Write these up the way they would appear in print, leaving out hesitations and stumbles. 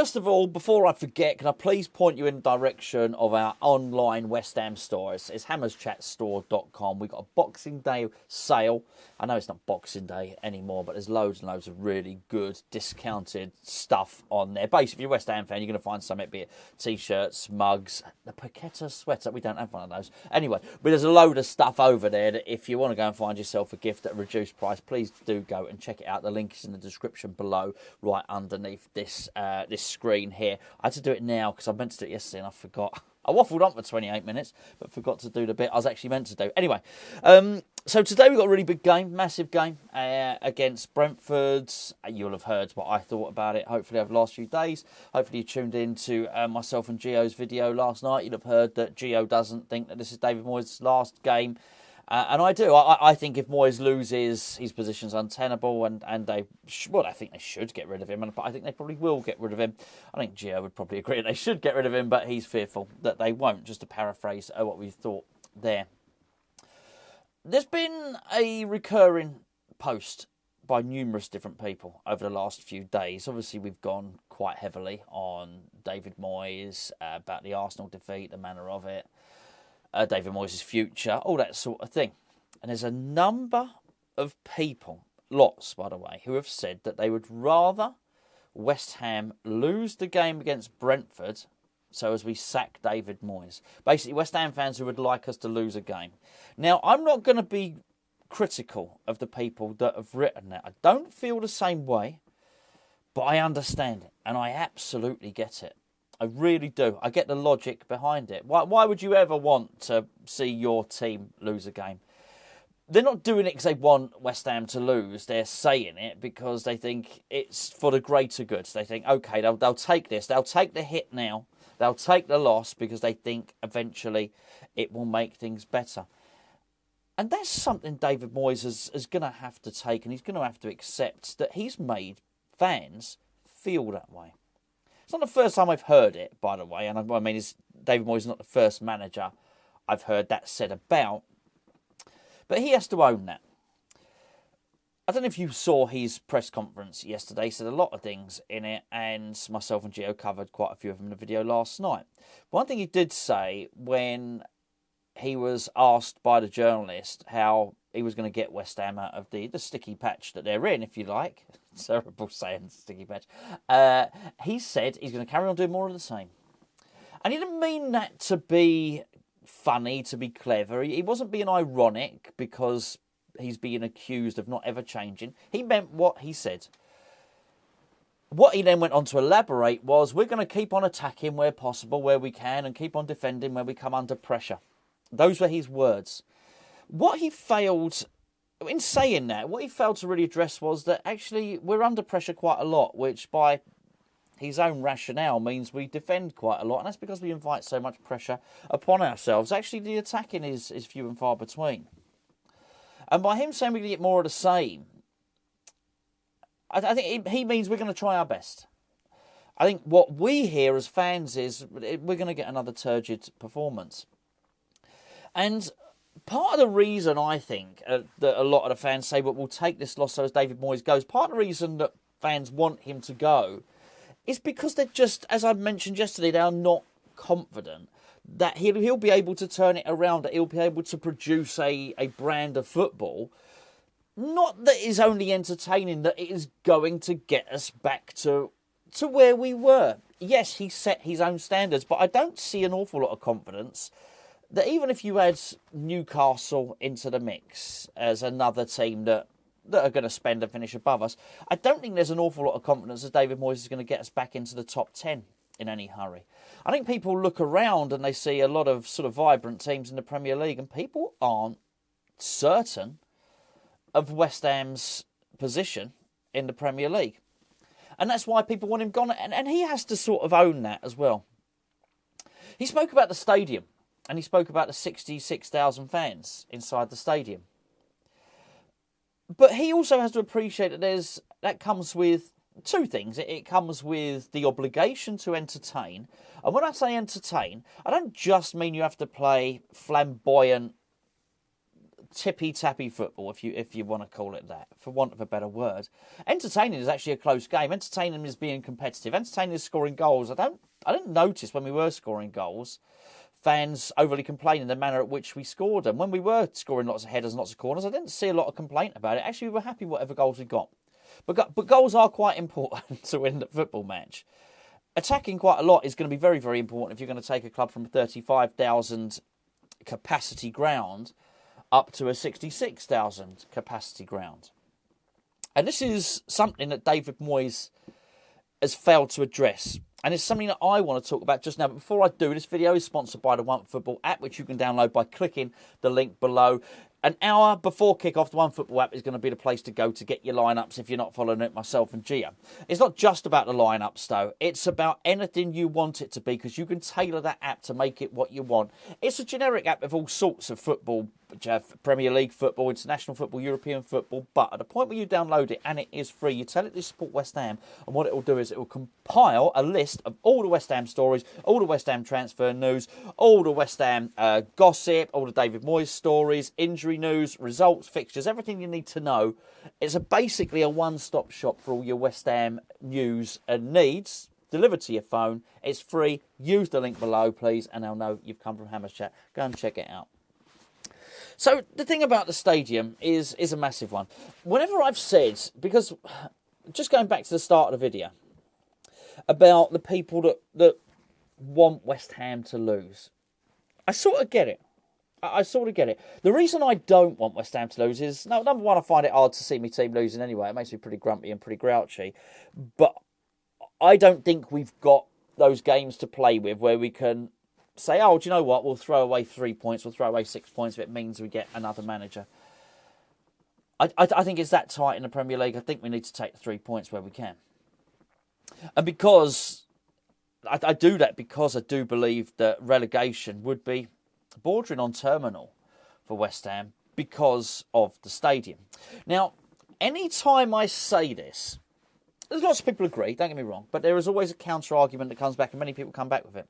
first of all, before I forget, can I please point you in the direction of our online West Ham store? It's hammerschatstore.com. We've got a Boxing Day sale. I know it's not Boxing Day anymore, but there's loads and loads of really good discounted stuff on there. Basically, if you're a West Ham fan, you're going to find something, be it T-shirts, mugs, the Paqueta sweater. We don't have one of those. Anyway, but there's a load of stuff over there that if you want to go and find yourself a gift at a reduced price, please do go and check it out. The link is in the description below, right underneath this this screen here. I had to do it now because I meant to do it yesterday and I forgot. I waffled on for 28 minutes, but forgot to do the bit I was actually meant to do. Anyway, so today we've got a really big game, massive game against Brentford. You'll have heard what I thought about it, hopefully, over the last few days. Hopefully you tuned in to myself and Gio's video last night. You'll have heard that Gio doesn't think that this is David Moyes' last game. And I do. I think if Moyes loses, his position's untenable, and I think they should get rid of him, but I think they probably will get rid of him. I think Gio would probably agree that they should get rid of him, but he's fearful that they won't, just to paraphrase what we thought there. There's been a recurring post by numerous different people over the last few days. Obviously, we've gone quite heavily on David Moyes, about the Arsenal defeat, the manner of it, David Moyes' future, all that sort of thing. And there's a number of people, lots by the way, who have said that they would rather West Ham lose the game against Brentford so as we sack David Moyes. Basically, West Ham fans who would like us to lose a game. Now, I'm not going to be critical of the people that have written that. I don't feel the same way, but I understand it, and I absolutely get it. I really do. I get the logic behind it. Why would you ever want to see your team lose a game? They're not doing it because they want West Ham to lose. They're saying it because they think it's for the greater good. They think, okay, they'll take this. They'll take the hit now. They'll take the loss because they think eventually it will make things better. And that's something David Moyes is going to have to take, and he's going to have to accept that he's made fans feel that way. It's not the first time I've heard it, by the way, and I mean, David Moyes is not the first manager I've heard that said about, but he has to own that. I don't know if you saw his press conference yesterday. He said a lot of things in it, and myself and Gio covered quite a few of them in the video last night. One thing he did say when he was asked by the journalist how he was going to get West Ham out of the sticky patch that they're in, if you like. Terrible saying, sticky patch. He said he's going to carry on doing more of the same. And he didn't mean that to be funny, to be clever. He wasn't being ironic because he's being accused of not ever changing. He meant what he said. What he then went on to elaborate was, we're going to keep on attacking where possible, where we can, and keep on defending where we come under pressure. Those were his words. What he failed, in saying that, what he failed to really address was that actually we're under pressure quite a lot, which by his own rationale means we defend quite a lot, and that's because we invite so much pressure upon ourselves. Actually, the attacking is few and far between. And by him saying we're going to get more of the same, I think he means we're going to try our best. I think what we hear as fans is we're going to get another turgid performance. And part of the reason I think that a lot of the fans say, but we'll take this loss so as David Moyes goes, part of the reason that fans want him to go is because they're just, as I mentioned yesterday, they are not confident that he'll be able to turn it around, that he'll be able to produce a brand of football, not that is only entertaining, that it is going to get us back to where we were. Yes, he set his own standards, but I don't see an awful lot of confidence that even if you add Newcastle into the mix as another team that are going to spend and finish above us, I don't think there's an awful lot of confidence that David Moyes is going to get us back into the top 10 in any hurry. I think people look around and they see a lot of sort of vibrant teams in the Premier League, and people aren't certain of West Ham's position in the Premier League. And that's why people want him gone, and he has to sort of own that as well. He spoke about the stadium, and he spoke about the 66,000 fans inside the stadium. But he also has to appreciate that that comes with two things. It comes with the obligation to entertain. And when I say entertain, I don't just mean you have to play flamboyant tippy-tappy football, if you want to call it that, for want of a better word. Entertaining is actually a close game. Entertaining is being competitive. Entertaining is scoring goals. I didn't notice when we were scoring goals, fans overly complaining the manner at which we scored them. When we were scoring lots of headers and lots of corners, I didn't see a lot of complaint about it. Actually, we were happy whatever goals we got. But goals are quite important to win the football match. Attacking quite a lot is going to be very, very important if you're going to take a club from a 35,000 capacity ground up to a 66,000 capacity ground. And this is something that David Moyes has failed to address. And it's something that I want to talk about just now. But before I do, this video is sponsored by the Onefootball app, which you can download by clicking the link below. An hour before kick-off, the Onefootball app is going to be the place to go to get your lineups if you're not following it, myself and Gia. It's not just about the lineups, though. It's about anything you want it to be, because you can tailor that app to make it what you want. It's a generic app of all sorts of football, which have Premier League football, international football, European football. But at the point where you download it and it is free, you tell it to support West Ham, and what it will do is it will compile a list of all the West Ham stories, all the West Ham transfer news, all the West Ham gossip, all the David Moyes stories, injury news, results, fixtures, everything you need to know. It's basically a one-stop shop for all your West Ham news and needs, delivered to your phone. It's free. Use the link below, please, and they'll know you've come from Hammers Chat. Go and check it out. So the thing about the stadium is a massive one. Whenever I've said, because just going back to the start of the video, about the people that want West Ham to lose, I sort of get it. I sort of get it. The reason I don't want West Ham to lose is, no, number one, I find it hard to see my team losing anyway. It makes me pretty grumpy and pretty grouchy. But I don't think we've got those games to play with where we can say, oh, do you know what? We'll throw away 3 points. We'll throw away 6 points if it means we get another manager. I think it's that tight in the Premier League. I think we need to take the 3 points where we can. And because I do that because I do believe that relegation would be bordering on terminal for West Ham because of the stadium. Now, any time I say this, there's lots of people agree, don't get me wrong, but there is always a counter-argument that comes back, and many people come back with it.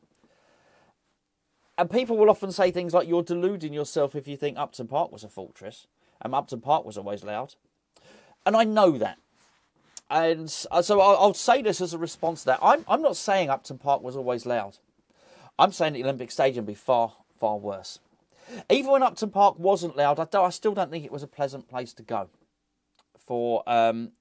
And people will often say things like, you're deluding yourself if you think Upton Park was a fortress, and Upton Park was always loud. And I know that. And so I'll say this as a response to that. I'm not saying Upton Park was always loud. I'm saying the Olympic Stadium would be far, far worse. Even when Upton Park wasn't loud, I still don't think it was a pleasant place to go for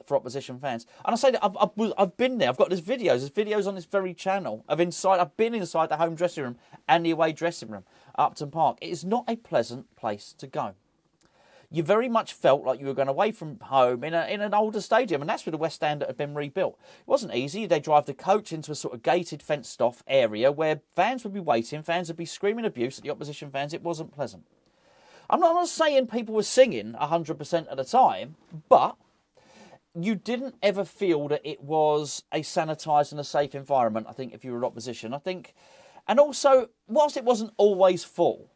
opposition fans. And I say that I've been there. I've got There's videos on this very channel of inside. I've been inside the home dressing room and the away dressing room at Upton Park. It is not a pleasant place to go. You very much felt like you were going away from home in an older stadium, and that's with the West End that had been rebuilt. It wasn't easy. They drive the coach into a sort of gated, fenced-off area where fans would be waiting, fans would be screaming abuse at the opposition fans. It wasn't pleasant. I'm not saying people were singing 100% of the time, but you didn't ever feel that it was a sanitised and a safe environment, I think, if you were opposition. I think, and also, whilst it wasn't always full,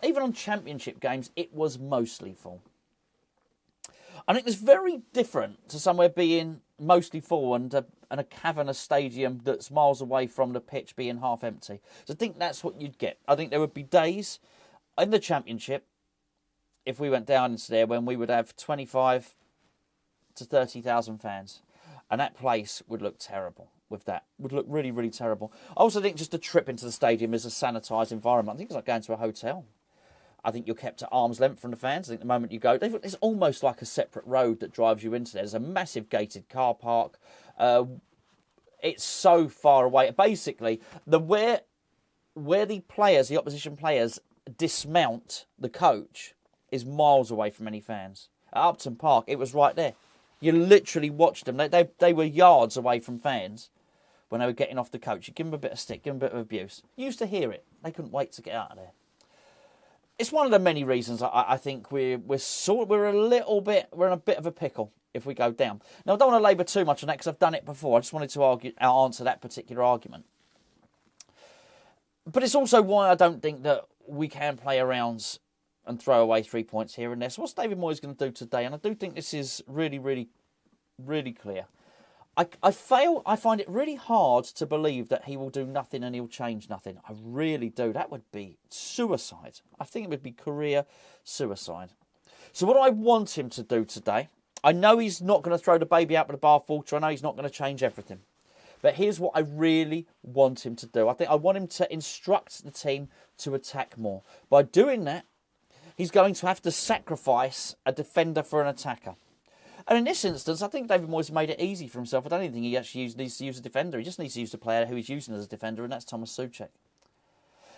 even on championship games, it was mostly full. I think it's very different to somewhere being mostly full and a cavernous stadium that's miles away from the pitch being half empty. So I think that's what you'd get. I think there would be days in the championship, if we went down into there, when we would have 25 to 30,000 fans. And that place would look terrible with that. Would look really, really terrible. I also think just a trip into the stadium is a sanitised environment. I think it's like going to a hotel. I think you're kept at arm's length from the fans. I think the moment you go, it's almost like a separate road that drives you into there. There's a massive gated car park. It's so far away. Basically, where the players, the opposition players, dismount the coach is miles away from any fans. At Upton Park, it was right there. You literally watched them. They were yards away from fans when they were getting off the coach. You give them a bit of stick, give them a bit of abuse. You used to hear it. They couldn't wait to get out of there. It's one of the many reasons I think we're in a bit of a pickle if we go down. Now, I don't want to labour too much on that because I've done it before. I just wanted to answer that particular argument. But it's also why I don't think that we can play around and throw away 3 points here and there. So what's David Moyes going to do today? And I do think this is really, really, really clear. I find it really hard to believe that he will do nothing and he'll change nothing. I really do. That would be suicide. I think it would be career suicide. So what I want him to do today, I know he's not going to throw the baby out with the bathwater. I know he's not going to change everything. But here's what I really want him to do. I want him to instruct the team to attack more. By doing that, he's going to have to sacrifice a defender for an attacker. And in this instance, I think David Moyes made it easy for himself. I don't even think he actually needs to use a defender. He just needs to use the player who he's using as a defender, and that's Thomas Souček.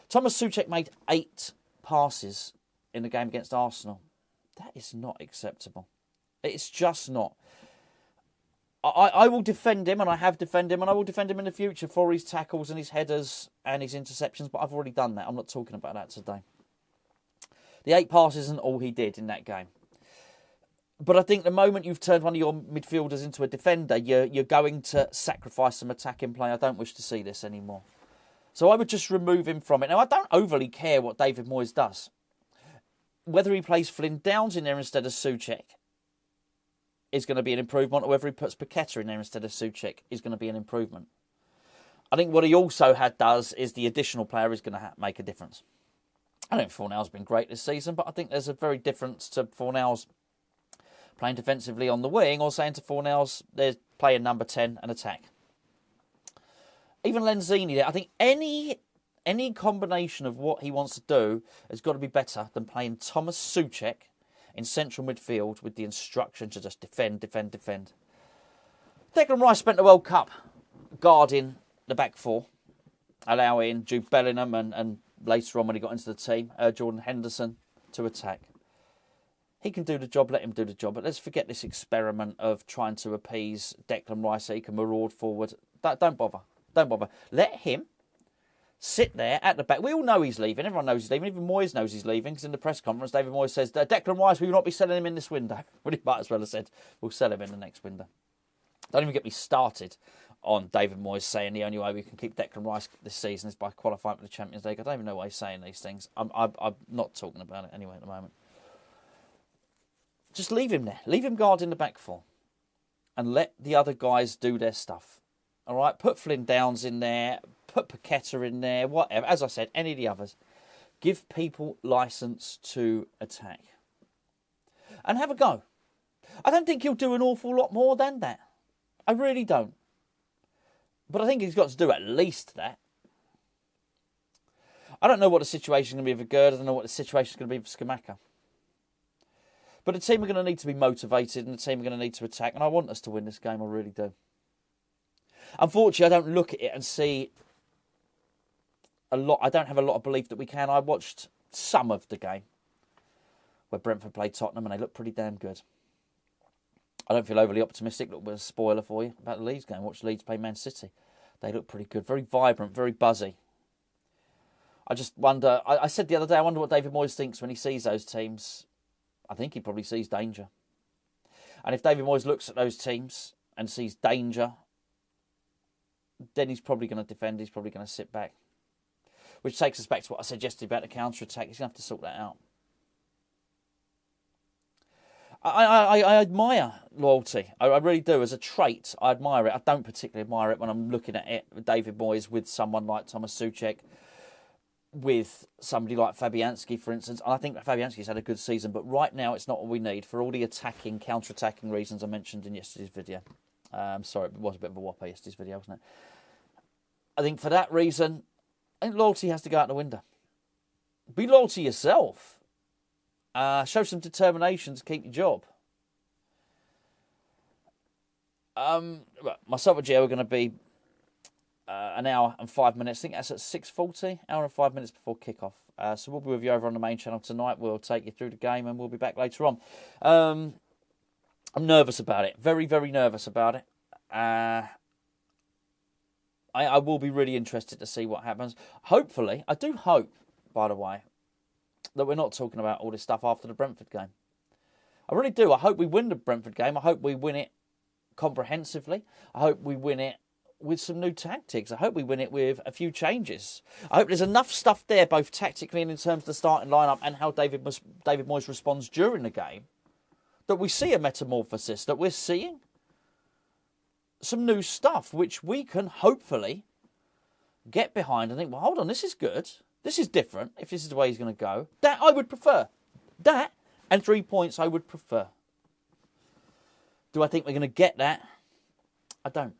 Thomas Souček made 8 passes in the game against Arsenal. That is not acceptable. It's just not. I will defend him, and I have defended him, and I will defend him in the future for his tackles and his headers and his interceptions, but I've already done that. I'm not talking about that today. The 8 passes isn't all he did in that game. But I think the moment you've turned one of your midfielders into a defender, you're going to sacrifice some attacking play. I don't wish to see this anymore. So I would just remove him from it. Now, I don't overly care what David Moyes does. Whether he plays Flynn Downs in there instead of Souček is going to be an improvement, or whether he puts Paqueta in there instead of Souček is going to be an improvement. I think what he also does is the additional player is going to make a difference. I don't think Fornal's been great this season, but I think there's a very difference to Fornal's playing defensively on the wing, or saying to Fornal's, there's playing number 10 and attack. Even Lenzini there, I think any combination of what he wants to do has got to be better than playing Thomas Souček in central midfield with the instruction to just defend. Declan Rice spent the World Cup guarding the back four, allowing Jude Bellingham and later on when he got into the team, Jordan Henderson to attack. He can do the job, let him do the job. But let's forget this experiment of trying to appease Declan Rice so he can maraud forward. Don't bother. Let him sit there at the back. We all know he's leaving. Everyone knows he's leaving. Even Moyes knows he's leaving, because in the press conference, David Moyes says, Declan Rice, we will not be selling him in this window. Well, he might as well have said, we'll sell him in the next window. Don't even get me started on David Moyes saying the only way we can keep Declan Rice this season is by qualifying for the Champions League. I don't even know why he's saying these things. I'm not talking about it anyway at the moment. Just leave him there. Leave him guarding the back four. And let the other guys do their stuff. All right? Put Flynn Downs in there. Put Paqueta in there. Whatever. As I said, any of the others. Give people licence to attack. And have a go. I don't think he'll do an awful lot more than that. I really don't. But I think he's got to do at least that. I don't know what the situation is going to be for Gerd. I don't know what the situation is going to be for Scamacca. But the team are going to need to be motivated, and the team are going to need to attack. And I want us to win this game, I really do. Unfortunately, I don't look at it and see a lot. I don't have a lot of belief that we can. I watched some of the game where Brentford played Tottenham, and they looked pretty damn good. I don't feel overly optimistic. Look, a spoiler for you about the Leeds game. Watch Leeds play Man City. They look pretty good. Very vibrant, very buzzy. I just wonder, I said the other day, I wonder what David Moyes thinks when he sees those teams. I think he probably sees danger. And if David Moyes looks at those teams and sees danger, then he's probably going to defend. He's probably going to sit back. Which takes us back to what I said yesterday about the counter-attack. He's going to have to sort that out. I admire loyalty. I really do. As a trait, I admire it. I don't particularly admire it when I'm looking at it with David Moyes, with someone like Thomas Souček, with somebody like Fabianski, for instance. I think Fabianski's had a good season, but right now it's not what we need for all the attacking, counter-attacking reasons I mentioned in yesterday's video. Sorry, it was a bit of a whopper, yesterday's video, wasn't it? I think for that reason, I think loyalty has to go out the window. Be loyal to yourself. Show some determination to keep your job. Myself and Gio are going to be an hour and 5 minutes. I think that's at 6:40, hour and 5 minutes before kickoff. So we'll be with you over on the main channel tonight. We'll take you through the game and we'll be back later on. I'm nervous about it. Very, very nervous about it. I will be really interested to see what happens. Hopefully, I do hope, by the way, that we're not talking about all this stuff after the Brentford game. I really do. I hope we win the Brentford game. I hope we win it comprehensively. I hope we win it with some new tactics. I hope we win it with a few changes. I hope there's enough stuff there, both tactically and in terms of the starting lineup and how David Moyes responds during the game, that we see a metamorphosis, that we're seeing some new stuff which we can hopefully get behind and think, well, hold on, this is good. This is different, if this is the way he's going to go. That I would prefer. That And 3 points I would prefer. Do I think we're going to get that? I don't.